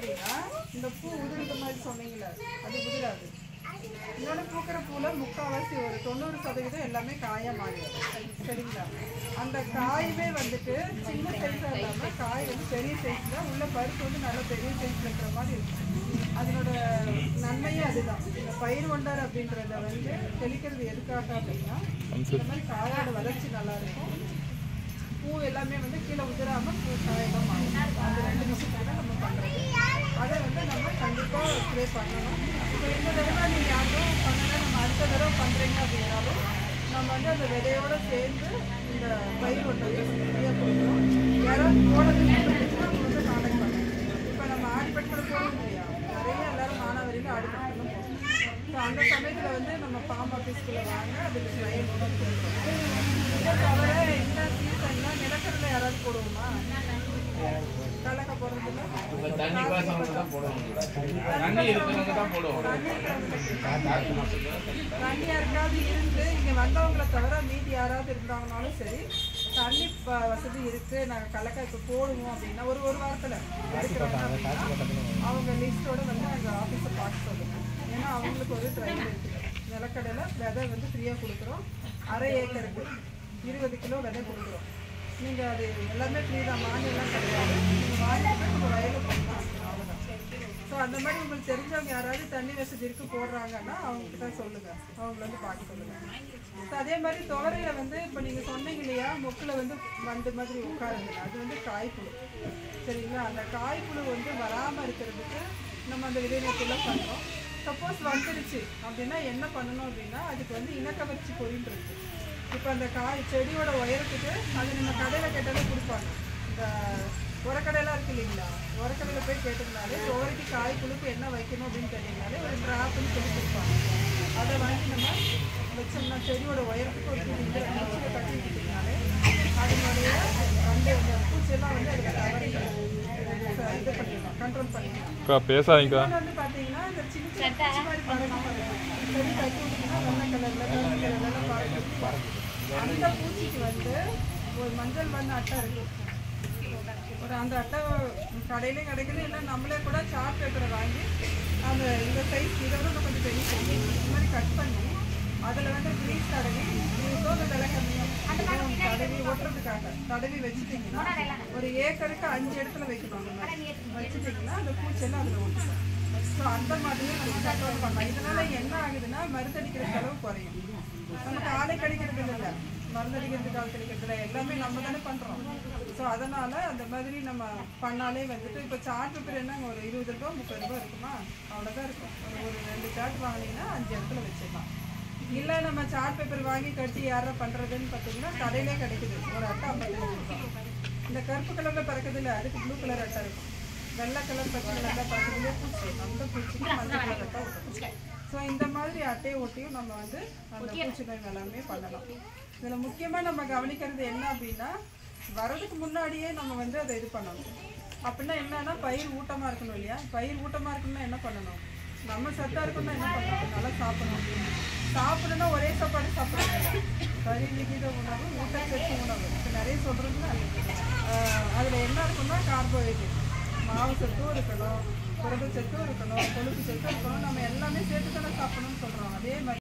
அப்படின்னா இந்த பூ உதிர்ந்த மாதிரி சொன்னீங்களே அது உதிராது. இன்னொன்று பூக்கிற பூவில் முக்கால்வாசி ஒரு 90% எல்லாமே காயாக மாறிடும். சரிங்களா? அந்த காயுமே வந்துட்டு சின்ன சைஸாக இல்லாமல் காய் வந்து பெரிய சைஸில் உள்ள பருப்பு வந்து நல்ல பெரிய சைஸில் இருக்கிற மாதிரி இருக்கும். அதனோட நன்மையே அதுதான். இந்த பயிர் கொண்டார் அப்படின்றத வந்து தெளிக்கிறது எதுக்காக அப்படின்னா இந்த மாதிரி காயோட வளர்ச்சி நல்லாயிருக்கும். பூ எல்லாமே வந்து கீழே உதிராமல் பூ காயெல்லாம் மாறும். அந்த 2 விஷயத்தை தான் நம்ம பண்ணுறது. அதை வந்து நம்ம கண்டிப்பாக ஸ்ப்ரே பண்ணணும். இப்போ இந்த தடவை நீங்கள் யாரும் பண்ணலை, நம்ம அடுத்த தடவை பண்ணுறீங்க அப்படின்னாலும் நம்ம வந்து அந்த விதையோடு சேர்ந்து இந்த பயிர் ஒன்றை ஃப்ரீயாக கொடுக்குறோம். யாராவது போனது அவங்க வந்து கான்டாக்ட் பண்ணுங்க. இப்போ நம்ம ஆடிப்பட்டில் போகணும் இல்லையா, நிறைய எல்லோரும் மானாவரியில் ஆடிப்பட்டில் போகணும். ஸோ அந்த சமயத்தில் வந்து நம்ம ஃபார்ம் ஆஃபீஸ்க்குள்ளே வாங்க அதுக்கு ட்ரையல் கொடுக்குறோம். இதை தவிர இந்த சீசனில் நிலக்கடலை யாராவது போடுவோமா? கடலை போடுறதுல தண்ணி யாருக்காவது இருந்து இங்கே வந்தவங்களை தவிர மீதி யாராவது இருந்தாங்கனாலும் சரி, தண்ணி வசதி இருக்குது, நாங்கள் கடலக்காய் இப்போ போடுவோம் அப்படின்னா ஒரு வாரத்தில் எடுக்கிறாங்க அப்படின்னா அவங்க லிஸ்ட்டோடு வந்து எங்கள் ஆஃபீஸை பார்க்க சொல்லுங்கள். ஏன்னா அவங்களுக்கு ஒரு ட்ரையல் இருக்குது. நிலக்கடலை விதை வந்து ஃப்ரீயாக கொடுக்குறோம். அரை ஏக்கருக்கு 20 கிலோ விதை கொடுக்குறோம். நீங்கள் அது எல்லாமே ஃப்ரீ தான், மானியெல்லாம் கிடையாது. நீங்கள் வாங்கிட்டு உங்கள் வயலில் பண்ணலாம், அவ்வளோதான். ஸோ அந்த மாதிரி உங்களுக்கு தெரிஞ்சவங்க யாராவது தண்ணி வசதி இருக்கு போடுறாங்கன்னா அவங்ககிட்ட சொல்லுங்கள், அவங்கள வந்து பார்க்க சொல்லுங்கள். ஸோ அதே மாதிரி துவரையில் வந்து இப்போ நீங்கள் சொன்னீங்க இல்லையா, மொக்கில் வந்து வண்டு மாதிரி உட்காருங்க, அது வந்து காய்ப்புழு. சரிங்களா? அந்த காய்ப்புழு வந்து வராமல் இருக்கிறதுக்கு நம்ம அந்த விதைநீக்கெல்லாம் பண்ணுறோம். சப்போஸ் வந்துடுச்சு அப்படின்னா என்ன பண்ணணும் அப்படின்னா அதுக்கு வந்து இனக்கவர்ச்சி பொருள் இருக்குது. இப்போ அந்த செடியோட உயரத்துக்கு அது நம்ம கடையில் கேட்டாலே கொடுப்பாங்க. இந்த உரக்கடையெல்லாம் இருக்குது இல்லைங்களா, உரக்கடையில் போய் கேட்டதுனாலே துவரைக்கு காய்ப்புழுக்கு என்ன வைக்கணும் அப்படின்னு கேட்டிங்கனாலே ஒரு ட்ராப்னு சொல்லி கொடுப்பாங்க. அதை வாங்கி நம்ம வச்சோம்னா செடியோட உயரத்துக்கு ஒரு இந்த பூச்சியை கட்டி விட்டுட்டிங்கனாலே அதனுடைய அந்த பூச்சியெல்லாம் வந்து அதுக்கு தவறி இது பண்ணிடலாம், கண்ட்ரோல் பண்ணிடலாம். பேசாதீங்க வந்து பார்த்தீங்கன்னா இந்த சின்ன சின்ன மாதிரி பறக்கும், செடி கட்டி விட்டிங்கன்னா வெள்ளை கலரில் கருப்பு கலர்லாம் பறக்கும். அந்த பூச்சிக்கு வந்து ஒரு மஞ்சள் வண்ண அட்டை இருக்குது. ஒரு அந்த அட்டை கடையிலையும் கிடைக்குது, இல்லை நம்மளே கூட சார்ட் பேப்பரை வாங்கி அந்த இந்த சைஸ் இதை விட கொஞ்சம் பெரிய சைஸ் இந்த மாதிரி கட் பண்ணி அதில் வந்து க்ரீஸ் தடவி சோறு விலை கம்மியாக தடவி ஒட்டுறதுக்காக தடவி வச்சுட்டிங்கன்னா ஒரு ஏக்கருக்கு 5 இடத்துல வைக்கணும். அந்த மாதிரி வச்சுட்டிங்கன்னா அந்த பூச்செல்லாம் அதில் ஒட்டுக்கும். ஸோ அந்த மாதிரியே நம்ம கண்ட்ரோல் பண்ணலாம். இதனால் என்ன ஆகுதுன்னா மருந்தடிக்கிற செலவு குறையும். நமக்கு ஆளை கிடைக்கிறது இல்லை, மருந்தடிக்கிறதுக்கு ஆள் கிடைக்கிறதுல எல்லாமே நம்ம தானே பண்ணுறோம். ஸோ அதனால் அந்த மாதிரி நம்ம பண்ணாலே வந்துட்டு இப்போ சார்ட் பேப்பர் என்ன ஒரு 20 ரூபா 30 ரூபா இருக்குமா, அவ்வளோதான் இருக்கும். ஒரு 2 சார்ட் வாங்கினீங்கன்னா 5 இடத்துல வச்சுக்கலாம். இல்லை நம்ம சார்ட் பேப்பர் வாங்கி கட்டி யாரை பண்ணுறதுன்னு பார்த்தீங்கன்னா கடையிலே கிடைக்குது. ஒரு அட்டை 55 ரூபா. இந்த கருப்பு கலரில் பறக்குதில்ல, அதுக்கு ப்ளூ கலர் அட்டை இருக்கும். வெள்ளை கலர் பச்சை கலரில் பறக்குதுலேயே பூச்சி, அந்த பூச்சிக்கு மஞ்சள் கலர் அட்டை ஒட்டணும். ஸோ இந்த மாதிரி அட்டையை ஒட்டியும் நம்ம வந்து அந்த பூச்சி நோய் எல்லாமே பண்ணலாம். இதில் முக்கியமாக நம்ம கவனிக்கிறது என்ன அப்படின்னா வரதுக்கு முன்னாடியே நம்ம வந்து அதை இது பண்ணணும். அப்படின்னா என்னன்னா பயிர் ஊட்டமாக இருக்கணும் இல்லையா, பயிர் ஊட்டமாக இருக்கணும்னா என்ன பண்ணணும், நம்ம சத்தாக இருக்கணும்னா என்ன பண்ணணும், நல்லா சாப்பிடணும். சாப்பிடணும்னா ஒரே சாப்பாடு சாப்பிடணும். கறி விகித உணவு, ஊட்டச்சத்து உணவு, இப்போ நிறைய சொல்கிறதுல அதில் என்ன இருக்குன்னா கார்போஹைட்ரேட், மாவு சத்தும் இருக்கணும், புரத சத்தும் இருக்கணும், கொழுப்பு சத்தும் இருக்கணும். நம்ம எல்லாமே சேர்த்து தானே சாப்பிடணும்னு சொல்கிறோம். அதே மாதிரி